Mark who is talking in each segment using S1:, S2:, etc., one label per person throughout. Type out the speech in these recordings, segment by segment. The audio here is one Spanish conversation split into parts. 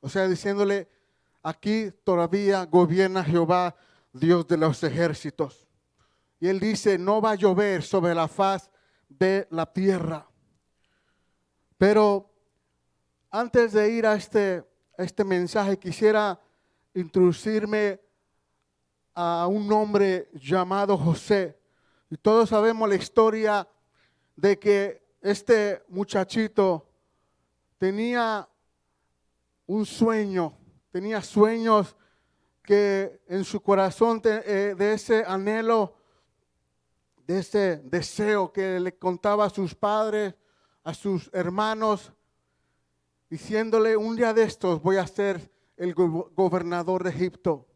S1: O sea, diciéndole, aquí todavía gobierna Jehová, Dios de los ejércitos. Y él dice, no va a llover sobre la faz de la tierra. Pero antes de ir a este mensaje, quisiera introducirme a un hombre llamado José. Y todos sabemos la historia de que este muchachito tenía un sueño, tenía sueños que en su corazón de ese anhelo, de ese deseo que le contaba a sus padres, a sus hermanos, diciéndole, un día de estos voy a ser el gobernador de Egipto.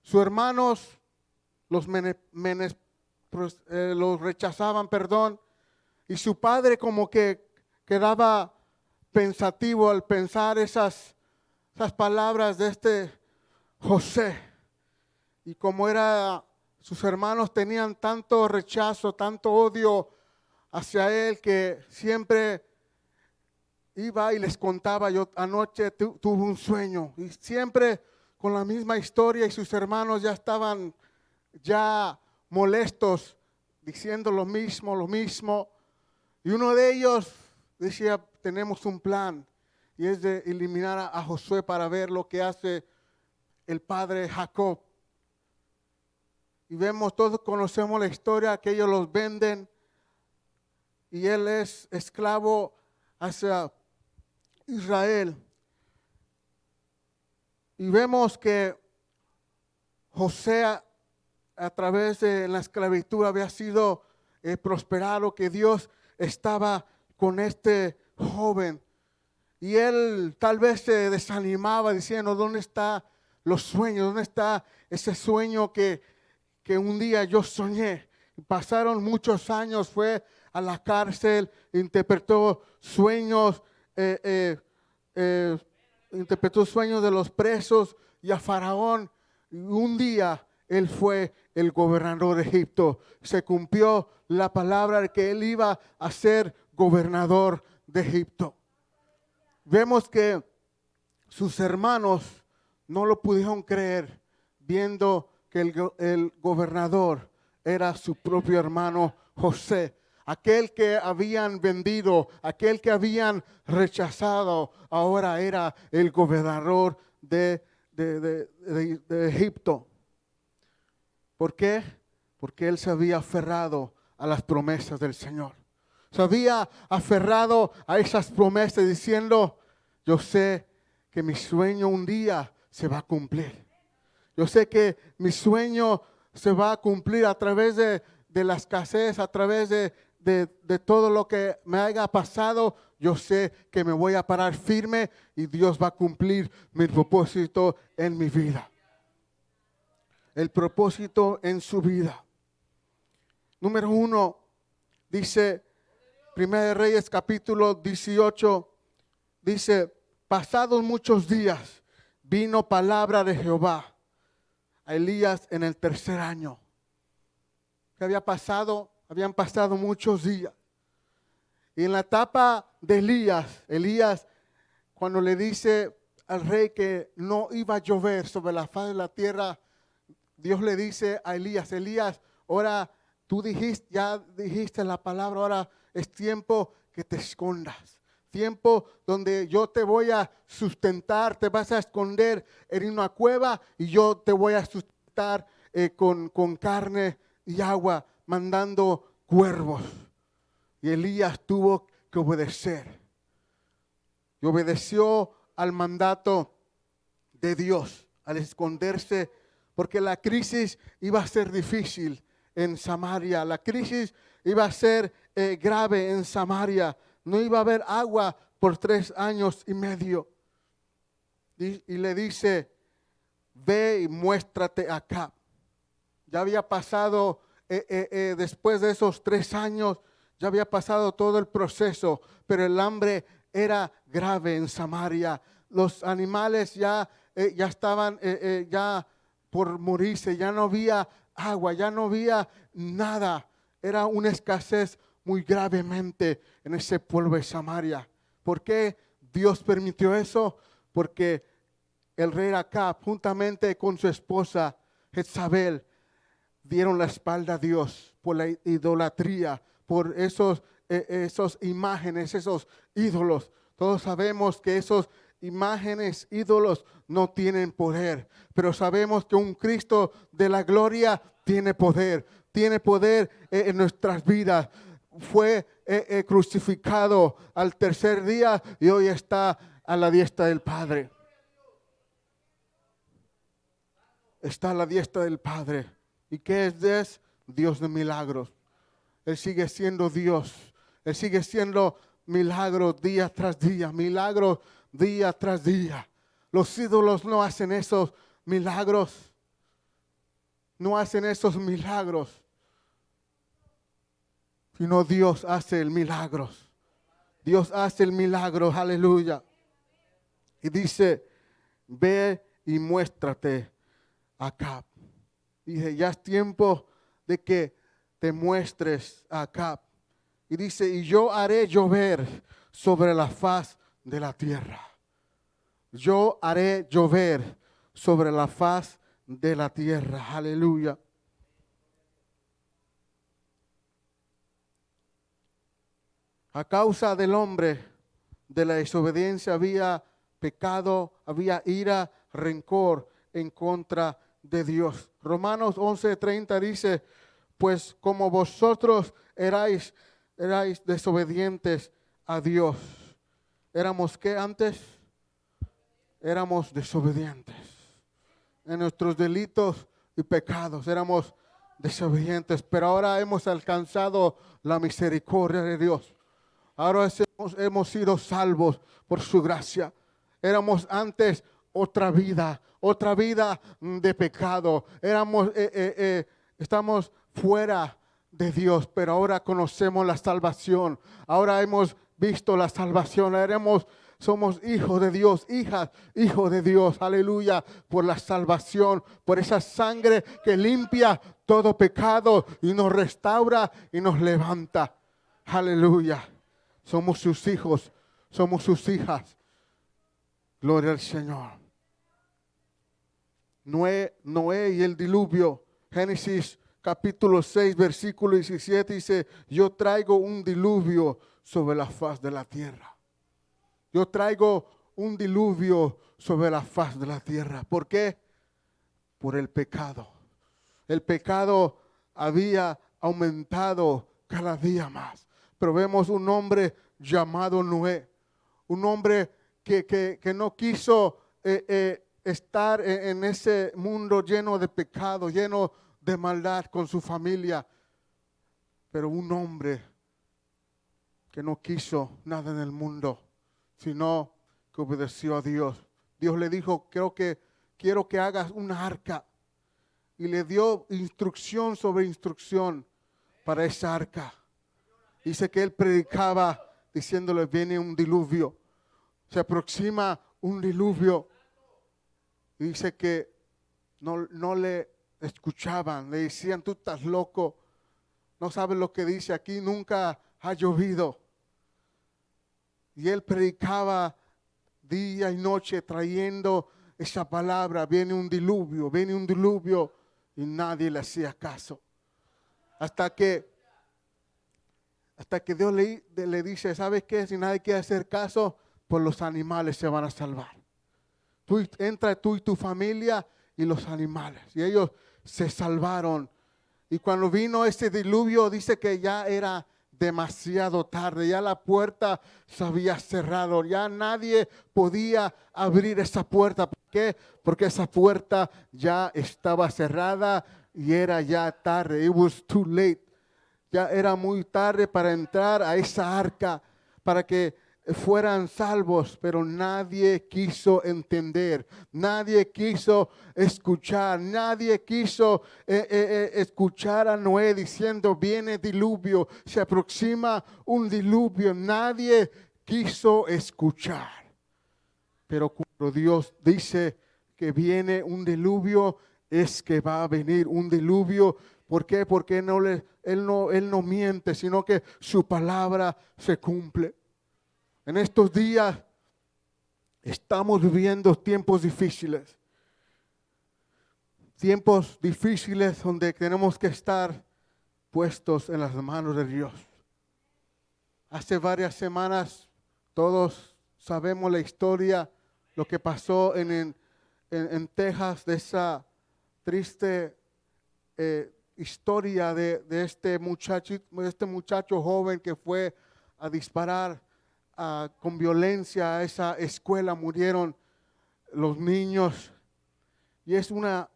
S1: Sus hermanos los rechazaban, y su padre como que quedaba pensativo al pensar esas palabras de este José. Y como sus hermanos tenían tanto rechazo, tanto odio hacia él, que siempre iba y les contaba, yo anoche tuve un sueño, y siempre con la misma historia, y sus hermanos ya estaban molestos, diciendo lo mismo. Y uno de ellos decía, tenemos un plan, y es de eliminar a Josué para ver lo que hace el padre Jacob. Y todos conocemos la historia, que ellos los venden, y él es esclavo hacia Israel. Y vemos que José a través de la esclavitud había sido prosperado, que Dios estaba con este joven. Y él tal vez se desanimaba diciendo, ¿dónde están los sueños? ¿Dónde está ese sueño que un día yo soñé? Pasaron muchos años, fue a la cárcel, interpretó sueños, interpretó sueños de los presos y a Faraón. Y un día él fue el gobernador de Egipto. Se cumplió la palabra de que él iba a ser gobernador de Egipto. Vemos que sus hermanos no lo pudieron creer, viendo que el gobernador era su propio hermano José. Aquel que habían vendido, aquel que habían rechazado, ahora era el gobernador de Egipto. ¿Por qué? Porque él se había aferrado a las promesas del Señor. Se había aferrado a esas promesas diciendo, yo sé que mi sueño un día se va a cumplir. Yo sé que mi sueño se va a cumplir a través de la escasez, a través de todo lo que me haya pasado. Yo sé que me voy a parar firme y Dios va a cumplir mi propósito en mi vida. El propósito en su vida. Número 1, dice 1 Reyes capítulo 18, dice, pasados muchos días vino palabra de Jehová a Elías en el 3er año. ¿Qué había pasado? Habían pasado muchos días. Y en la etapa de Elías, cuando le dice al rey que no iba a llover sobre la faz de la tierra, Dios le dice a Elías, ahora tú ya dijiste la palabra, ahora es tiempo que te escondas. Tiempo donde yo te voy a sustentar, te vas a esconder en una cueva y yo te voy a sustentar con carne y agua, mandando cuervos. Y Elías tuvo que obedecer. Y obedeció al mandato de Dios, al esconderse, porque la crisis iba a ser difícil en Samaria. La crisis iba a ser grave en Samaria. No iba a haber agua por 3 años y medio. Y le dice, ve y muéstrate acá. Ya había pasado, después de esos 3 años, ya había pasado todo el proceso, pero el hambre era grave en Samaria. Los animales ya estaban ya por morirse, ya no había agua, ya no había nada. Era una escasez muy gravemente en ese pueblo de Samaria. ¿Por qué Dios permitió eso? porque el rey Acab, juntamente con su esposa Jezabel, dieron la espalda a Dios por la idolatría, por esos imágenes, esos ídolos. Todos sabemos que esos imágenes, ídolos no tienen poder, pero sabemos que un Cristo de la gloria tiene poder en nuestras vidas. Fue crucificado al tercer día y hoy está a la diestra del Padre. Está a la diestra del Padre. ¿Y qué es? Dios de milagros. Él sigue siendo Dios. Él sigue siendo milagros día tras día, milagros día tras día. Los ídolos no hacen esos milagros. No hacen esos milagros. Sino Dios hace el milagro. Dios hace el milagro, aleluya. Y dice, ve y muéstrate a Acab. Dice, ya es tiempo de que te muestres a Acab. Y dice, y yo haré llover sobre la faz de la tierra. Yo haré llover sobre la faz de la tierra. Aleluya. A causa del hombre, de la desobediencia, había pecado, había ira, rencor en contra de Dios. Romanos 11:30 dice, pues como vosotros erais desobedientes a Dios. ¿Éramos qué antes? Éramos desobedientes. En nuestros delitos y pecados éramos desobedientes, pero ahora hemos alcanzado la misericordia de Dios. Ahora hemos sido salvos por su gracia. Éramos antes otra vida de pecado. Estamos fuera de Dios, pero ahora conocemos la salvación. Ahora hemos visto la salvación. Somos hijos de Dios, hijos de Dios. Aleluya, por la salvación, por esa sangre que limpia todo pecado y nos restaura y nos levanta. Aleluya. Somos sus hijos, somos sus hijas. Gloria al Señor. Noé y el diluvio. Génesis capítulo 6, versículo 17 dice, yo traigo un diluvio sobre la faz de la tierra. Yo traigo un diluvio sobre la faz de la tierra. ¿Por qué? Por el pecado. El pecado había aumentado cada día más. Pero vemos un hombre llamado Noé, un hombre que no quiso estar en ese mundo lleno de pecado, lleno de maldad con su familia. Pero un hombre que no quiso nada en el mundo, sino que obedeció a Dios. Dios le dijo, quiero que hagas una arca. Y le dio instrucción sobre instrucción para esa arca. Dice que él predicaba diciéndole, viene un diluvio. Se aproxima un diluvio. Dice que no le escuchaban. Le decían, tú estás loco. No sabes lo que dice aquí. Nunca ha llovido. Y él predicaba día y noche trayendo esa palabra. Viene un diluvio, viene un diluvio. Y nadie le hacía caso. Hasta que Dios le dice, ¿sabes qué? Si nadie quiere hacer caso, pues los animales se van a salvar. Entra tú y tu familia y los animales. Y ellos se salvaron. Y cuando vino ese diluvio, dice que ya era demasiado tarde. Ya la puerta se había cerrado. Ya nadie podía abrir esa puerta. ¿Por qué? Porque esa puerta ya estaba cerrada y era ya tarde. It was too late. Ya era muy tarde para entrar a esa arca, para que fueran salvos, pero nadie quiso entender, nadie quiso escuchar, nadie quiso escuchar a Noé diciendo, viene diluvio, se aproxima un diluvio, nadie quiso escuchar. Pero cuando Dios dice que viene un diluvio, es que va a venir un diluvio. ¿Por qué? Porque Él no miente, sino que su palabra se cumple. En estos días Estamos viviendo tiempos difíciles. Tiempos difíciles donde tenemos que estar puestos en las manos de Dios. Hace varias semanas todos sabemos la historia, lo que pasó en Texas, de esa triste historia de este muchacho joven que fue a disparar con violencia a esa escuela. Murieron los niños y es una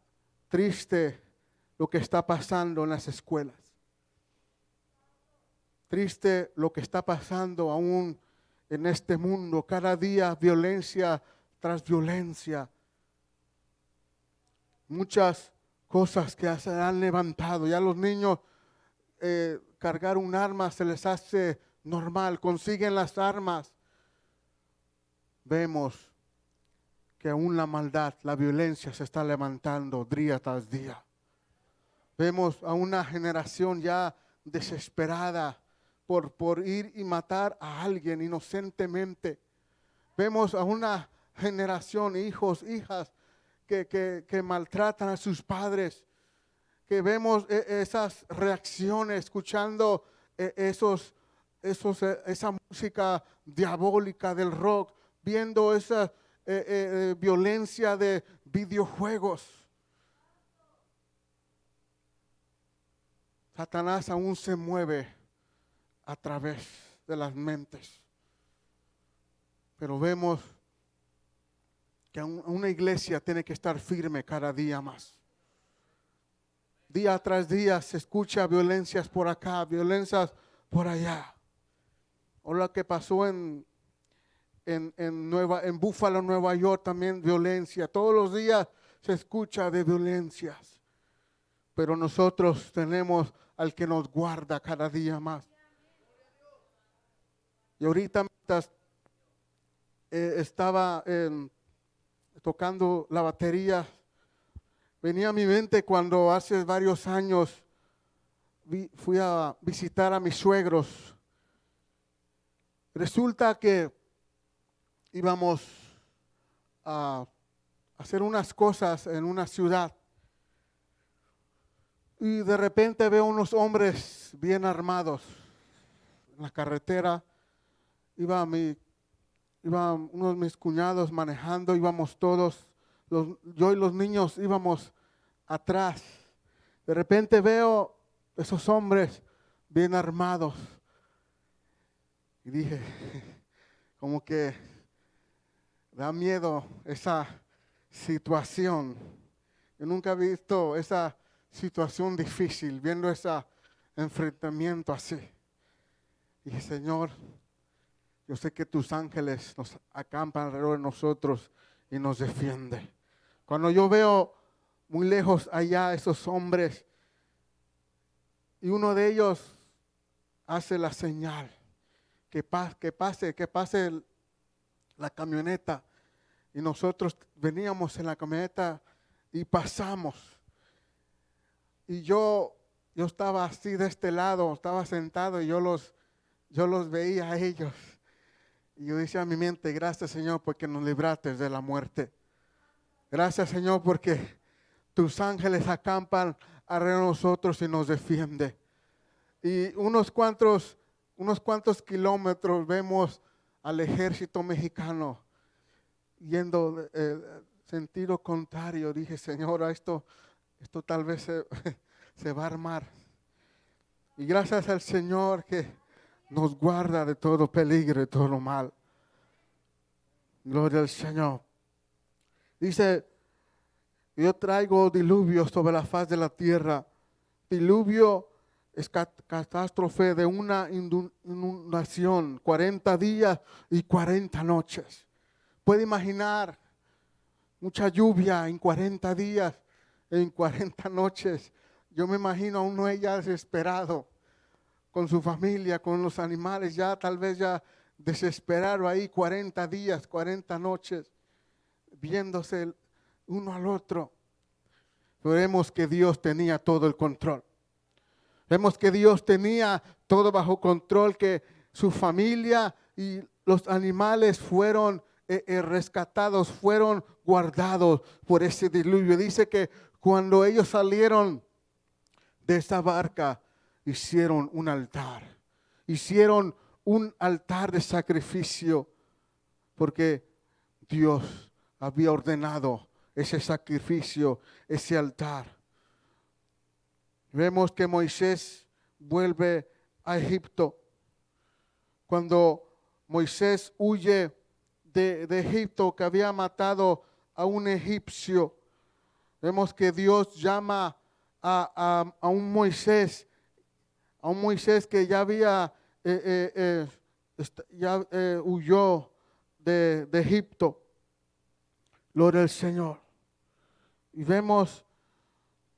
S1: triste lo que está pasando en las escuelas. Triste lo que está pasando aún en este mundo. Cada día violencia tras violencia. Muchas cosas que se han levantado. Ya los niños cargar un arma se les hace normal. Consiguen las armas. Vemos que aún la maldad, la violencia se está levantando día tras día. Vemos a una generación ya desesperada por ir y matar a alguien inocentemente. Vemos a una generación, hijos, hijas, que maltratan a sus padres. Que vemos esas reacciones, escuchando esa música diabólica del rock, viendo esa violencia de videojuegos. Satanás aún se mueve a través de las mentes. Pero vemos que una iglesia tiene que estar firme cada día más. Día tras día se escucha violencias por acá, violencias por allá. O lo que pasó en Buffalo, Nueva York, también violencia. Todos los días se escucha de violencias. Pero nosotros tenemos al que nos guarda cada día más. Y ahorita estaba tocando la batería. Venía a mi mente cuando hace varios años fui a visitar a mis suegros. Resulta que íbamos a hacer unas cosas en una ciudad. Y de repente veo unos hombres bien armados en la carretera. Iba uno de mis cuñados manejando, íbamos todos, yo y los niños íbamos atrás. De repente veo esos hombres bien armados. Y dije, como que da miedo esa situación. Yo nunca he visto esa situación difícil, viendo ese enfrentamiento así. Dije, Señor, yo sé que tus ángeles nos acampan alrededor de nosotros y nos defienden. Cuando yo veo muy lejos allá esos hombres y uno de ellos hace la señal que pase la camioneta, y nosotros veníamos en la camioneta y pasamos. Y yo estaba así de este lado, estaba sentado y yo los veía a ellos. Y yo decía a mi mente, gracias Señor porque nos libraste de la muerte. Gracias Señor porque tus ángeles acampan alrededor de nosotros y nos defienden. Y unos cuantos kilómetros vemos al ejército mexicano yendo sentido contrario. Dije, Señor, esto tal vez se va a armar. Y gracias al Señor que nos guarda de todo peligro, de todo mal. Gloria al Señor. Dice, yo traigo diluvio sobre la faz de la tierra. Diluvio es catástrofe de una inundación, 40 días y 40 noches. Puede imaginar mucha lluvia en 40 días, en 40 noches. Yo me imagino a uno ya desesperado, con su familia, con los animales, ya tal vez ya desesperado ahí 40 días, 40 noches, viéndose uno al otro. Pero vemos que Dios tenía todo el control. Vemos que Dios tenía todo bajo control, que su familia y los animales fueron rescatados, fueron guardados por ese diluvio. Dice que cuando ellos salieron de esa barca, hicieron un altar. Hicieron un altar de sacrificio, porque Dios había ordenado ese sacrificio, ese altar. Vemos que Moisés vuelve a Egipto. Cuando Moisés huye de Egipto, que había matado a un egipcio, vemos que Dios llama a un Moisés que ya había huyó de Egipto. Gloria al Señor. Y vemos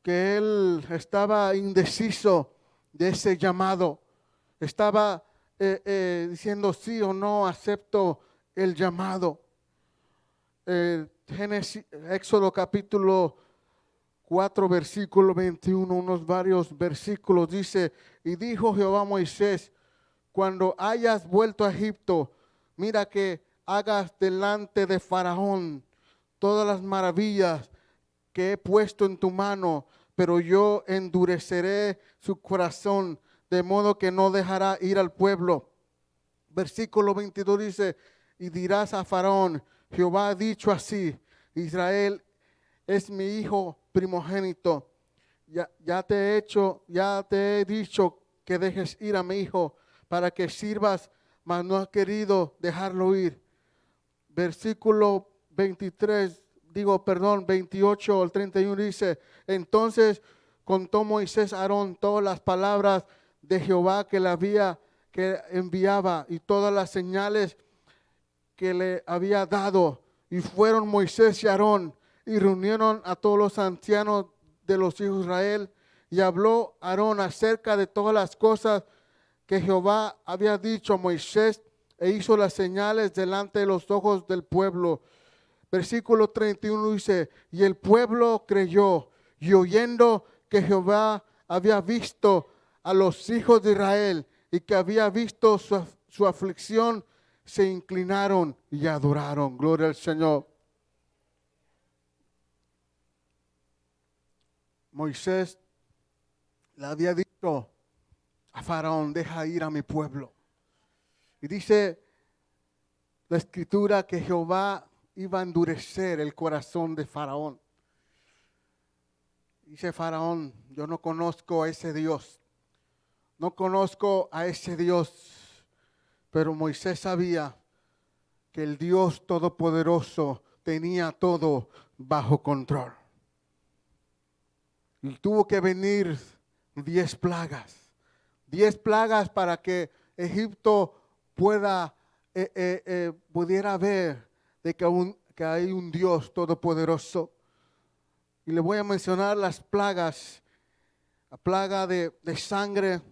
S1: que él estaba indeciso de ese llamado. Estaba diciendo sí o no, acepto el llamado. Éxodo capítulo 4, versículo 21, unos varios versículos, dice: y dijo Jehová a Moisés, cuando hayas vuelto a Egipto, mira que hagas delante de Faraón todas las maravillas que he puesto en tu mano, pero yo endureceré su corazón, de modo que no dejará ir al pueblo. Versículo 22 dice: y dirás a Faraón, Jehová ha dicho así, Israel es mi hijo primogénito. Ya te he dicho que dejes ir a mi hijo para que sirvas, mas no has querido dejarlo ir. Versículo 28 al 31 dice: entonces contó Moisés a Aarón todas las palabras de Jehová que enviaba y todas las señales que le había dado. Y fueron Moisés y Aarón y reunieron a todos los ancianos de los hijos de Israel, y habló Aarón acerca de todas las cosas que Jehová había dicho a Moisés, e hizo las señales delante de los ojos del pueblo. Versículo 31 dice: y el pueblo creyó, y oyendo que Jehová había visto a los hijos de Israel y que había visto su aflicción, se inclinaron y adoraron. Gloria al Señor. Moisés le había dicho a Faraón: deja ir a mi pueblo. Y dice la escritura que Jehová iba a endurecer el corazón de Faraón. Dice Faraón: yo no conozco a ese Dios. No conozco a ese Dios. Pero Moisés sabía que el Dios Todopoderoso tenía todo bajo control. Y tuvo que venir 10 plagas. 10 plagas para que Egipto pudiera ver de que hay un Dios todopoderoso. Y le voy a mencionar las plagas: la plaga de sangre,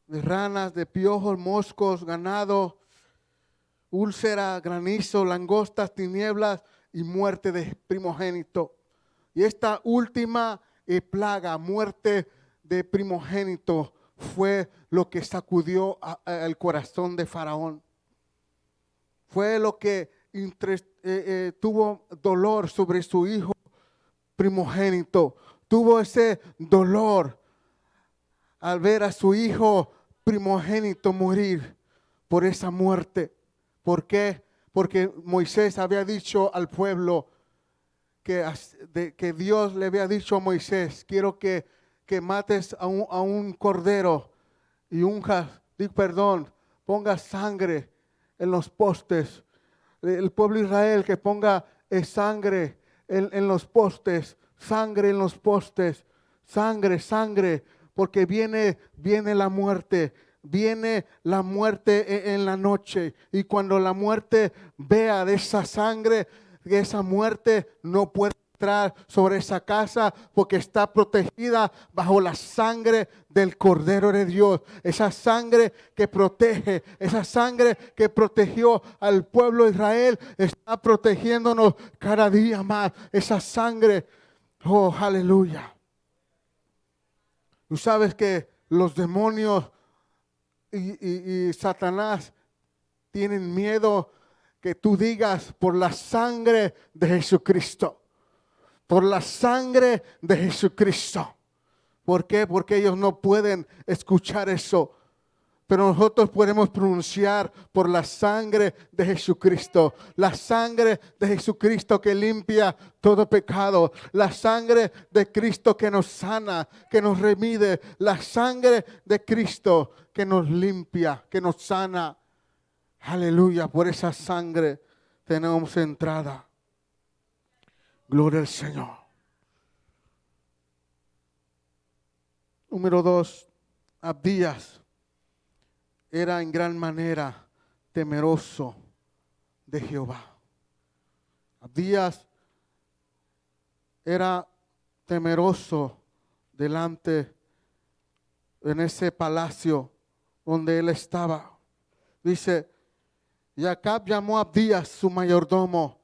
S1: de ranas, de piojos, moscos, ganado, úlcera, granizo, langostas, tinieblas y muerte de primogénito. Y esta última plaga, muerte de primogénito, fue lo que sacudió el corazón de Faraón. Fue lo que tuvo dolor sobre su hijo primogénito. Tuvo ese dolor al ver a su hijo primogénito morir por esa muerte. ¿Por qué? Porque Moisés había dicho al pueblo que Dios le había dicho a Moisés: quiero que mates a un cordero y ponga sangre en los postes. El pueblo de Israel que ponga sangre en los postes, sangre en los postes, sangre, porque viene la muerte. Viene la muerte en la noche, y cuando la muerte vea de esa sangre, que esa muerte no puede entrar sobre esa casa, porque está protegida bajo la sangre del Cordero de Dios. Esa sangre que protege, esa sangre que protegió al pueblo de Israel, está protegiéndonos cada día más. Esa sangre, oh, aleluya. Tú sabes que los demonios y Satanás tienen miedo que tú digas por la sangre de Jesucristo. Por la sangre de Jesucristo. ¿Por qué? Porque ellos no pueden escuchar eso. Pero nosotros podemos pronunciar por la sangre de Jesucristo. La sangre de Jesucristo que limpia todo pecado. La sangre de Cristo que nos sana, que nos remide. La sangre de Cristo que nos limpia, que nos sana. Aleluya, por esa sangre tenemos entrada. Gloria al Señor. Número 2, Abdías era en gran manera temeroso de Jehová. Abdías era temeroso delante en ese palacio donde él estaba. Dice, y Acab llamó a Abdías su mayordomo.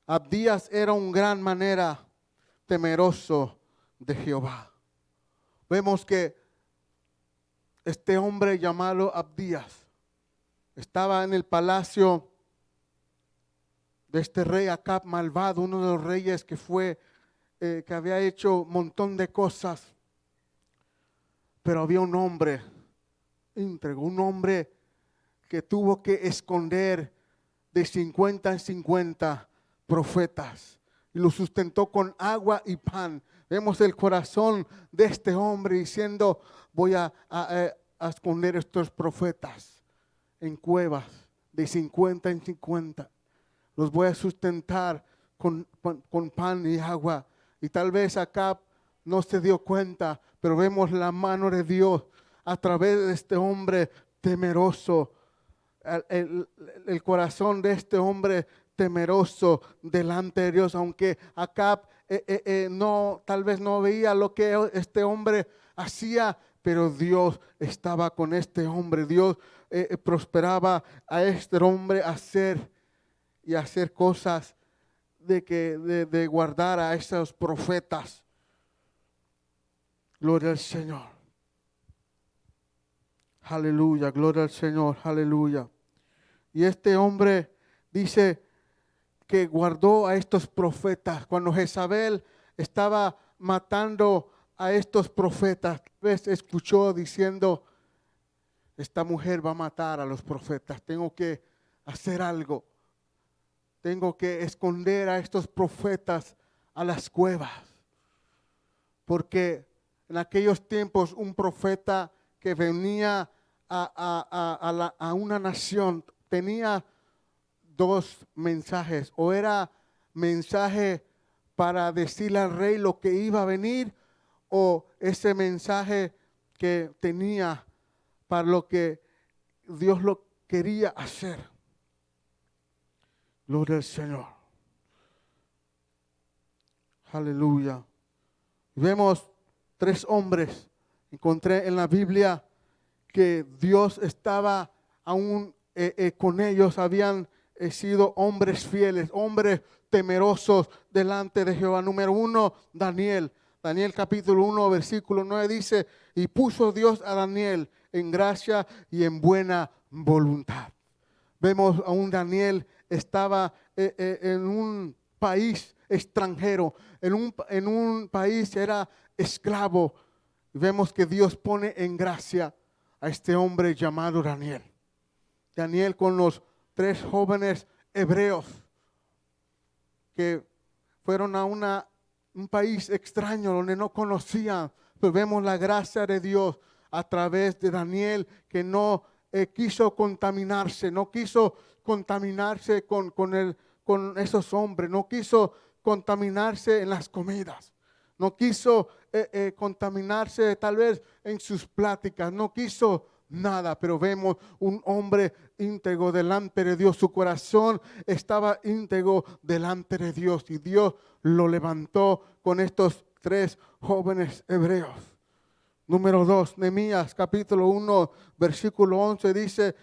S1: Abdías era en gran manera temeroso de Jehová. Vemos que este hombre llamado Abdías estaba en el palacio de este rey Acab malvado, uno de los reyes que que había hecho un montón de cosas. Pero había un hombre íntegro, un hombre que tuvo que esconder de 50 en 50 profetas y lo sustentó con agua y pan. Vemos el corazón de este hombre diciendo, voy a esconder estos profetas en cuevas de 50 en 50. Los voy a sustentar con pan y agua. Y tal vez Acab no se dio cuenta, pero vemos la mano de Dios a través de este hombre temeroso. El corazón de este hombre temeroso delante de Dios, aunque Acab tal vez no veía lo que este hombre hacía, pero Dios estaba con este hombre. Dios prosperaba a este hombre hacer cosas de guardar a esos profetas. Gloria al Señor. Aleluya, gloria al Señor, aleluya. Y este hombre dice que guardó a estos profetas. Cuando Jezabel estaba matando a estos profetas, escuchó diciendo, esta mujer va a matar a los profetas, tengo que hacer algo. Tengo que esconder a estos profetas a las cuevas. Porque en aquellos tiempos un profeta que venía a una nación tenía dos mensajes. O era mensaje para decirle al rey lo que iba a venir, o ese mensaje que tenía para lo que Dios lo quería hacer. Gloria al Señor. Aleluya. Vemos 3 hombres. Encontré en la Biblia que Dios estaba aún con ellos. Habían sido hombres fieles, hombres temerosos delante de Jehová. Número 1, Daniel. Daniel capítulo 1, versículo 9 dice, y puso Dios a Daniel en gracia y en buena voluntad. Vemos a un Daniel estaba en un país extranjero, en un país era esclavo. Vemos que Dios pone en gracia a este hombre llamado Daniel. Daniel con los 3 jóvenes hebreos que fueron a un país extraño donde no conocían, pero vemos la gracia de Dios a través de Daniel que no quiso contaminarse con esos hombres, no quiso contaminarse en las comidas, no quiso contaminarse tal vez en sus pláticas, no quiso nada, pero vemos un hombre íntegro delante de Dios. Su corazón estaba íntegro delante de Dios y Dios lo levantó con estos 3 jóvenes hebreos. Número 2, Nehemías capítulo 1, versículo 11 dice,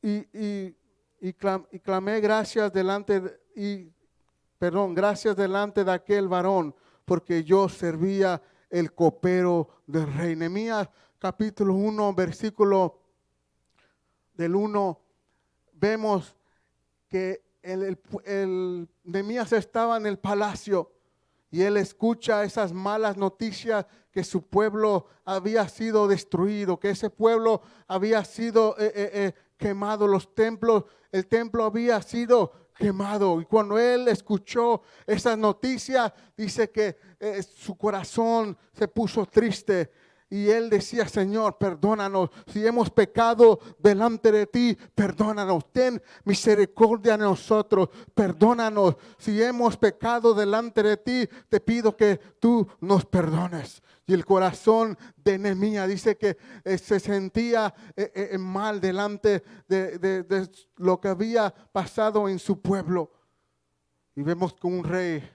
S1: y clamé gracias delante de aquel varón, porque yo servía el copero del rey. Nehemías capítulo 1, versículo del 1, vemos que Nehemías estaba en el palacio y él escucha esas malas noticias que su pueblo había sido destruido, que ese pueblo había sido quemado, el templo había sido quemado. Y cuando él escuchó esas noticias, dice que su corazón se puso triste. Y él decía: Señor, perdónanos, si hemos pecado delante de ti, perdónanos, ten misericordia de nosotros, perdónanos, si hemos pecado delante de ti, te pido que tú nos perdones. Y el corazón de Nehemías dice que se sentía mal delante de lo que había pasado en su pueblo. Y vemos que un rey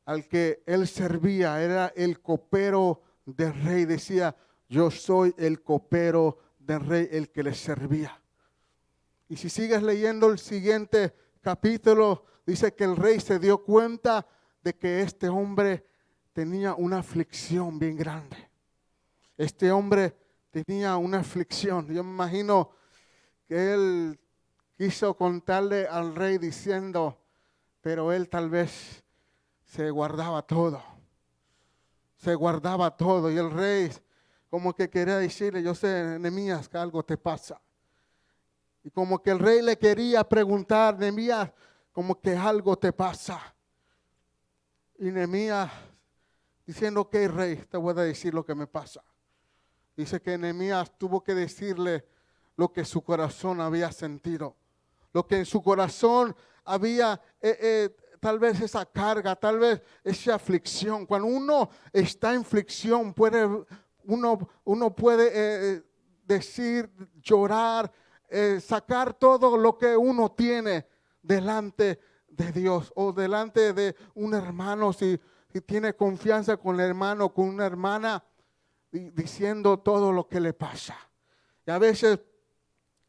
S1: al que él servía era el copero del rey. Decía: yo soy el copero del rey, el que le servía. Y si sigues leyendo el siguiente capítulo, dice que el rey se dio cuenta de que este hombre tenía una aflicción bien grande. Este hombre tenía una aflicción. Yo me imagino que él quiso contarle al rey diciendo, pero él tal vez se guardaba todo. Se guardaba todo. Y el rey como que quería decirle: yo sé, Nehemías, que algo te pasa. Y como que el rey le quería preguntar: Nehemías, como que algo te pasa. Y Nehemías diciendo: ok, rey, te voy a decir lo que me pasa. Dice que Nehemías tuvo que decirle lo que su corazón había sentido. Lo que en su corazón había tal vez esa carga, tal vez esa aflicción. Cuando uno está en aflicción, uno puede decir, llorar, sacar todo lo que uno tiene delante de Dios o delante de un hermano, si tiene confianza con el hermano, con una hermana, diciendo todo lo que le pasa. Y a veces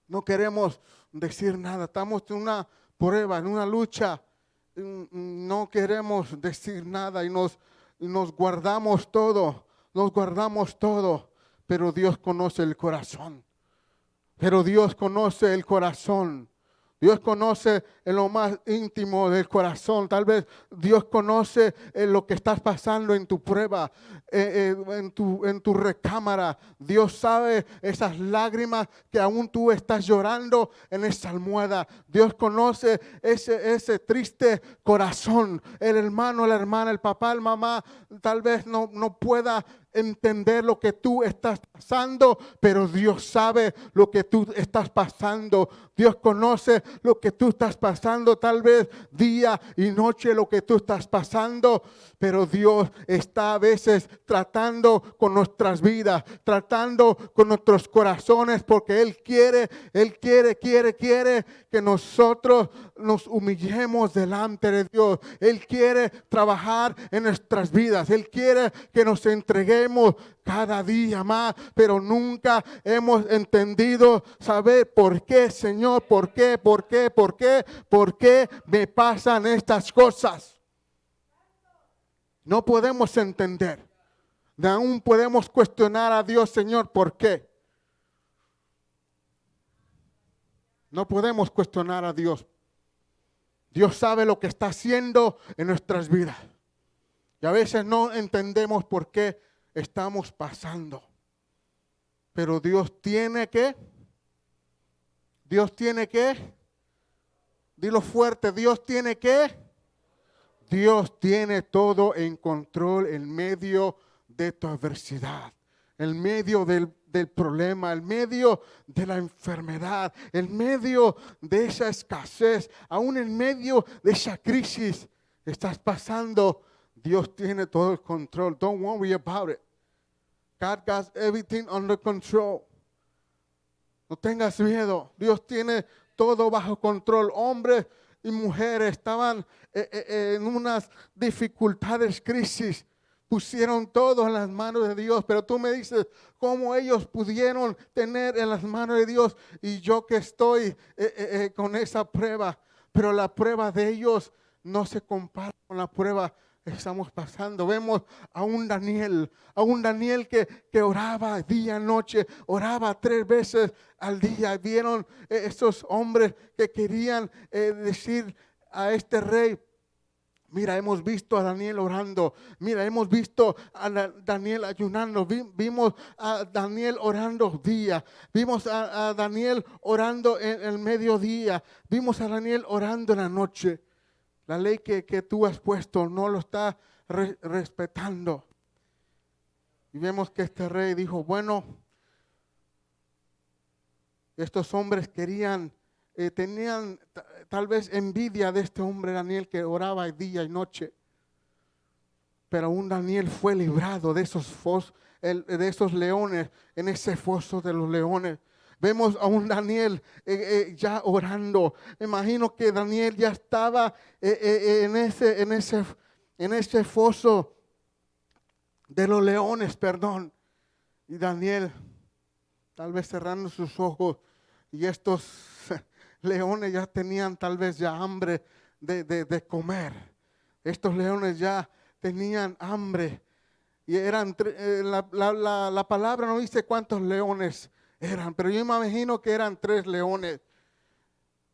S1: no queremos decir nada, estamos en una prueba, en una lucha, no queremos decir nada y nos guardamos todo, pero Dios conoce el corazón, Dios conoce en lo más íntimo del corazón. Tal vez Dios conoce lo que estás pasando en tu prueba, en tu recámara. Dios sabe esas lágrimas que aún tú estás llorando en esa almohada. Dios conoce ese triste corazón. El hermano, la hermana, el papá, la mamá, tal vez no pueda entender lo que tú estás pasando, pero Dios sabe lo que tú estás pasando. Dios conoce lo que tú estás pasando, tal vez día y noche lo que tú estás pasando, pero Dios está a veces tratando con nuestras vidas, tratando con nuestros corazones, porque Él quiere que nosotros nos humillemos delante de Dios. Él quiere trabajar en nuestras vidas. Él quiere que nos entreguemos cada día más, pero nunca hemos entendido, saber por qué, Señor, por qué me pasan estas cosas. No podemos entender. Aún podemos cuestionar a Dios: Señor, ¿por qué? No podemos cuestionar a Dios. Dios sabe lo que está haciendo en nuestras vidas. Y a veces no entendemos por qué estamos pasando. Pero Dios tiene que, dilo fuerte, Dios tiene todo en control en medio de tu adversidad, en medio del problema, en medio de la enfermedad, en medio de esa escasez, aún en medio de esa crisis que estás pasando. Dios tiene todo el control. Don't worry about it. God got everything under control. No tengas miedo. Dios tiene todo bajo control. Hombres y mujeres estaban en unas dificultades, crisis. Pusieron todo en las manos de Dios, pero tú me dices cómo ellos pudieron tener en las manos de Dios y yo que estoy con esa prueba. Pero la prueba de ellos no se compara con la prueba estamos pasando. Vemos a un Daniel que oraba día y noche, oraba 3 veces al día. Vieron estos hombres que querían decir a este rey: mira, hemos visto a Daniel orando. Mira, hemos visto a Daniel ayunando. Vimos a Daniel orando día. Vimos a Daniel orando en el mediodía. Vimos a Daniel orando en la noche. La ley que tú has puesto no lo está respetando. Y vemos que este rey dijo: bueno, estos hombres tenían tal vez envidia de este hombre Daniel que oraba día y noche. Pero un Daniel fue librado de esos leones, en ese foso de los leones. Vemos a un Daniel ya orando. Imagino que Daniel ya estaba en ese foso de los leones, perdón. Y Daniel tal vez cerrando sus ojos, y estos leones ya tenían tal vez ya hambre de comer. Estos leones ya tenían hambre. Y eran, la palabra no dice cuántos leones eran, pero yo me imagino que eran 3 leones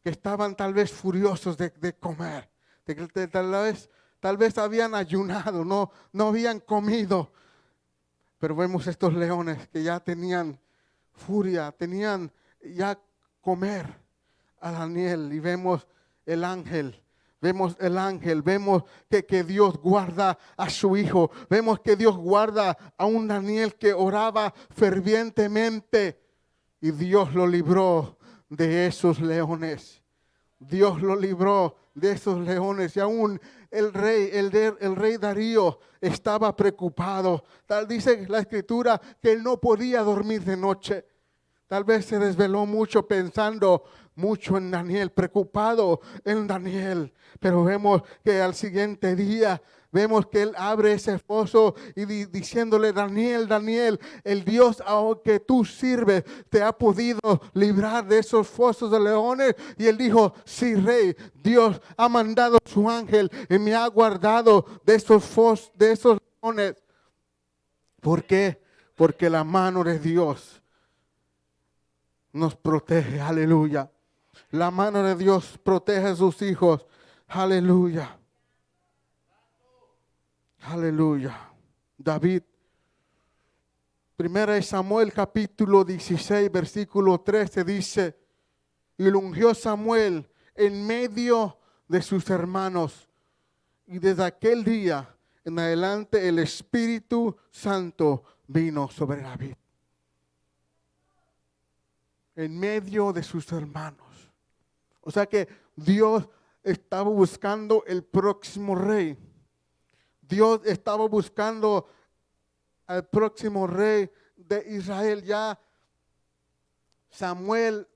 S1: que estaban tal vez furiosos de comer. Tal vez habían ayunado, no habían comido. Pero vemos estos leones que ya tenían furia, tenían ya comer a Daniel. Y vemos el ángel. Vemos que Dios guarda a su hijo. Vemos que Dios guarda a un Daniel que oraba fervientemente. Y Dios lo libró de esos leones. Dios lo libró de esos leones. Y aún el rey Darío estaba preocupado. Tal dice la escritura que él no podía dormir de noche. Tal vez se desveló mucho pensando mucho en Daniel, preocupado en Daniel. Pero vemos que al siguiente día, vemos que él abre ese foso y diciéndole: Daniel, el Dios que tú sirves te ha podido librar de esos fosos de leones. Y él dijo: sí, rey, Dios ha mandado su ángel y me ha guardado de esos leones. ¿Por qué? Porque la mano de Dios nos protege, aleluya. La mano de Dios protege a sus hijos, aleluya. Aleluya. David, 1 Samuel capítulo 16, versículo 13 dice: y lo ungió Samuel en medio de sus hermanos. Y desde aquel día en adelante el Espíritu Santo vino sobre David. En medio de sus hermanos. O sea que Dios estaba buscando el próximo rey. Dios estaba buscando al próximo rey de Israel. Ya Samuel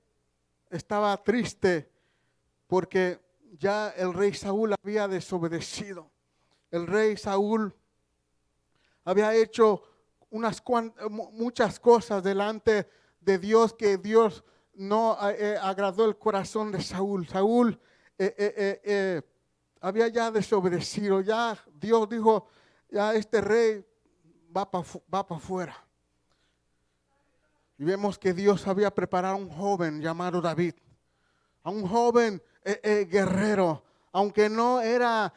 S1: estaba triste porque ya el rey Saúl había desobedecido. El rey Saúl había hecho muchas cosas delante de Dios que Dios no agradó el corazón de Saúl. Saúl había ya desobedecido. Ya Dios dijo: ya este rey va para afuera. Y vemos que Dios había preparado a un joven llamado David. A un joven guerrero. Aunque no era,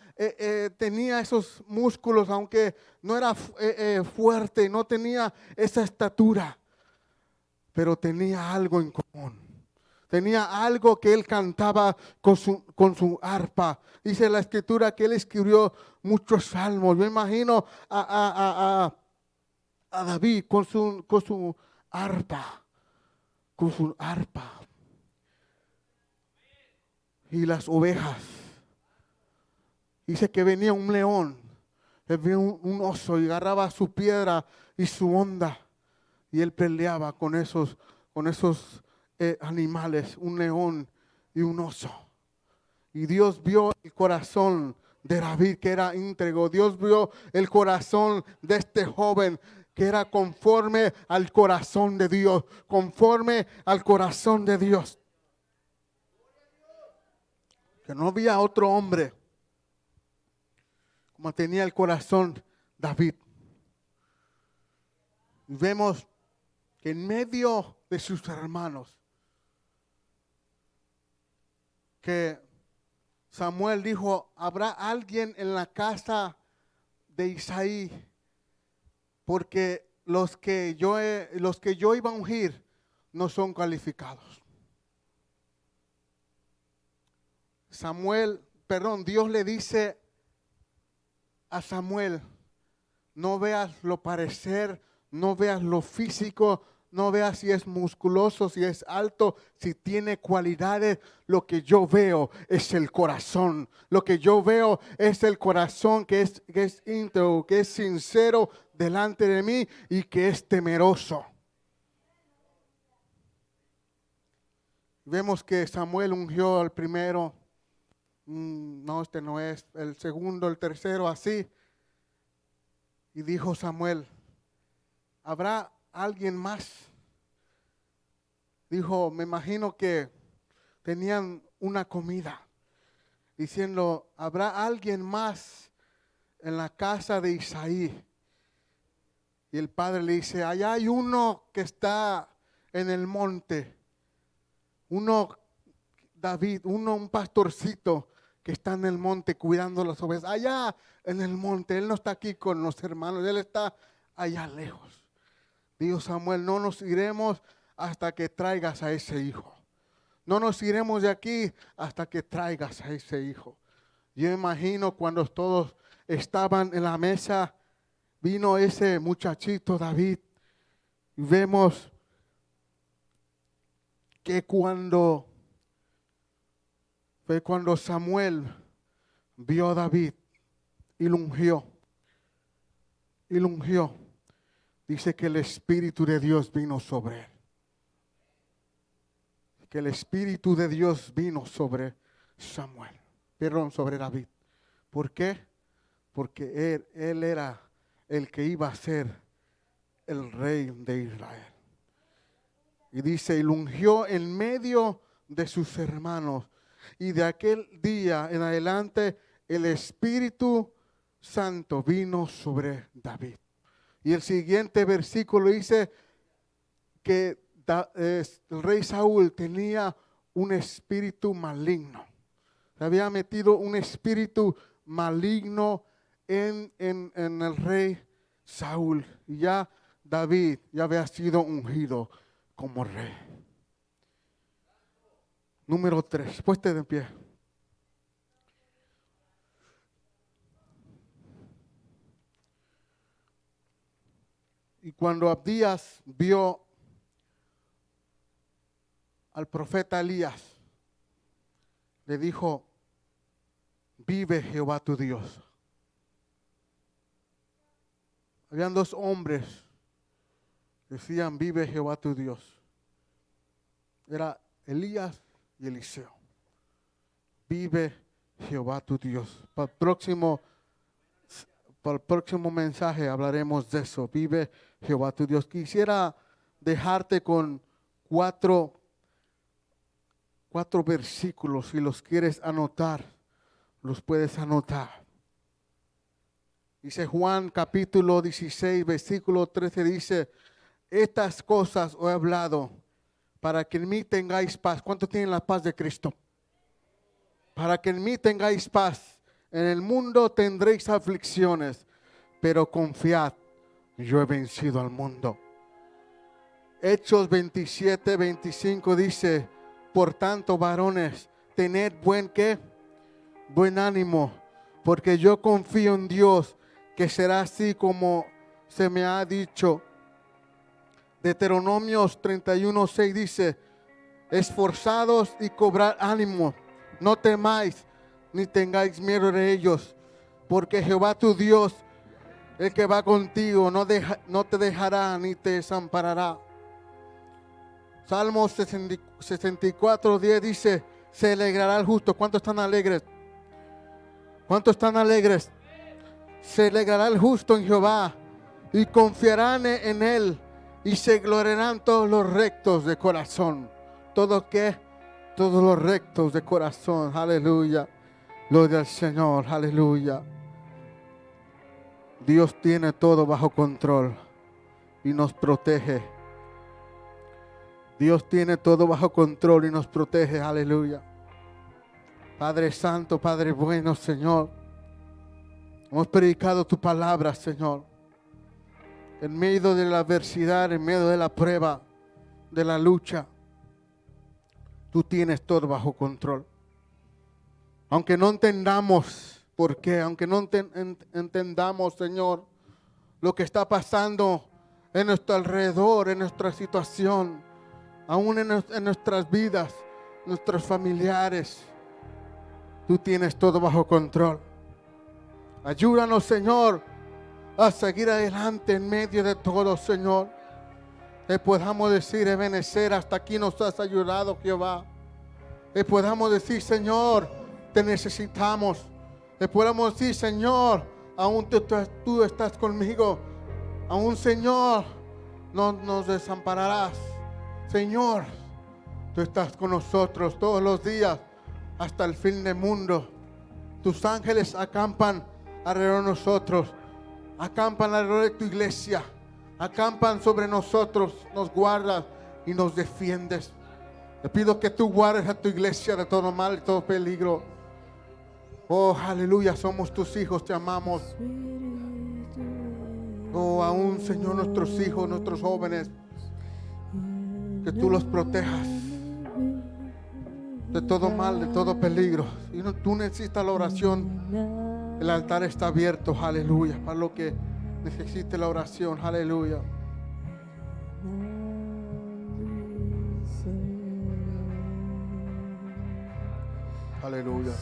S1: tenía esos músculos, aunque no era fuerte, no tenía esa estatura. Pero tenía algo en común. Tenía algo que él cantaba con su arpa. Dice la escritura que él escribió muchos salmos. Me imagino a David con su arpa. Con su arpa. Y las ovejas. Dice que venía un león. Venía un oso y agarraba su piedra y su onda. Y él peleaba con esos animales, un león y un oso. Y Dios vio el corazón de David, que era íntegro. Dios vio el corazón de este joven, que era conforme al corazón de Dios. Conforme al corazón de Dios. Que no había otro hombre como tenía el corazón David. Y vemos que en medio de sus hermanos, que Samuel dijo, habrá alguien en la casa de Isaí, porque los que yo iba a ungir no son calificados. Dios le dice a Samuel, no veas lo parecer, no veas lo físico, no veas si es musculoso, si es alto, si tiene cualidades. Lo que yo veo es el corazón. Lo que yo veo es el corazón que es íntegro, que es sincero delante de mí y que es temeroso. Vemos que Samuel ungió al primero. No, este no es. El segundo, el tercero, así. Y dijo Samuel, ¿habrá alguien más? Dijo, me imagino que tenían una comida, diciendo, ¿habrá alguien más en la casa de Isaí? Y el padre le dice, allá hay uno que está en el monte, un pastorcito que está en el monte cuidando las ovejas, allá en el monte. Él no está aquí con los hermanos, él está allá lejos. Dijo Samuel, no nos iremos hasta que traigas a ese hijo. No nos iremos de aquí hasta que traigas a ese hijo. Yo imagino cuando todos estaban en la mesa, vino ese muchachito David. Y vemos que cuando Samuel vio a David y lo ungió, dice que el Espíritu de Dios vino sobre él. Que el Espíritu de Dios vino sobre sobre David. ¿Por qué? Porque él era el que iba a ser el rey de Israel. Y dice, y lo ungió en medio de sus hermanos. Y de aquel día en adelante el Espíritu Santo vino sobre David. Y el siguiente versículo dice que el rey Saúl tenía un espíritu maligno. Se había metido un espíritu maligno en el rey Saúl. Y ya David ya había sido ungido como rey. Número 3. Pueste de pie. Y cuando Abdías vio al profeta Elías, le dijo, vive Jehová tu Dios. Habían dos hombres, decían, vive Jehová tu Dios. Era Elías y Eliseo. Vive Jehová tu Dios. Para el próximo mensaje hablaremos de eso. Vive Jehová tu Dios. Quisiera dejarte con cuatro versículos. Si los quieres anotar, los puedes anotar. Dice Juan capítulo 16, versículo 13, dice, estas cosas os he hablado para que en mí tengáis paz. ¿Cuántos tienen la paz de Cristo? Para que en mí tengáis paz. En el mundo tendréis aflicciones, pero confiad, yo he vencido al mundo. Hechos 27, 25 dice, por tanto, varones, tened buen ánimo, porque yo confío en Dios, que será así como se me ha dicho. Deuteronomios 31, 6 dice, esforzados y cobrad ánimo, no temáis, ni tengáis miedo de ellos, porque Jehová tu Dios, el que va contigo, no te dejará ni te desamparará. Salmos 64, 10 dice, se alegrará el justo. ¿Cuántos están alegres? ¿Cuántos están alegres? Se alegrará el justo en Jehová y confiarán en él y se gloriarán todos los rectos de corazón. ¿Todo qué? Todos los rectos de corazón. Aleluya. Gloria al Señor. Aleluya. Dios tiene todo bajo control y nos protege. Dios tiene todo bajo control y nos protege. Aleluya. Padre Santo, Padre bueno, Señor. Hemos predicado tu palabra, Señor. En medio de la adversidad, en medio de la prueba, de la lucha, tú tienes todo bajo control. Aunque no entendamos por qué, aunque no entendamos, Señor, lo que está pasando en nuestro alrededor, en nuestra situación, aún en nuestras vidas, nuestros familiares, tú tienes todo bajo control. Ayúdanos, Señor, a seguir adelante en medio de todo, Señor. Que podamos decir, Ebenezer, hasta aquí nos has ayudado, Jehová. Que podamos decir, Señor, te necesitamos. Que podamos decir, Señor, aún tú estás conmigo. Aún, Señor, no nos desampararás. Señor, tú estás con nosotros todos los días hasta el fin del mundo. Tus ángeles acampan alrededor de nosotros. Acampan alrededor de tu iglesia. Acampan sobre nosotros, nos guardas y nos defiendes. Te pido que tú guardes a tu iglesia de todo mal y todo peligro. Oh, aleluya, somos tus hijos, te amamos. Oh, aún, Señor, nuestros hijos, nuestros jóvenes, que tú los protejas de todo mal, de todo peligro. Y tú necesitas la oración. El altar está abierto, aleluya, para lo que necesite la oración, aleluya. Aleluya.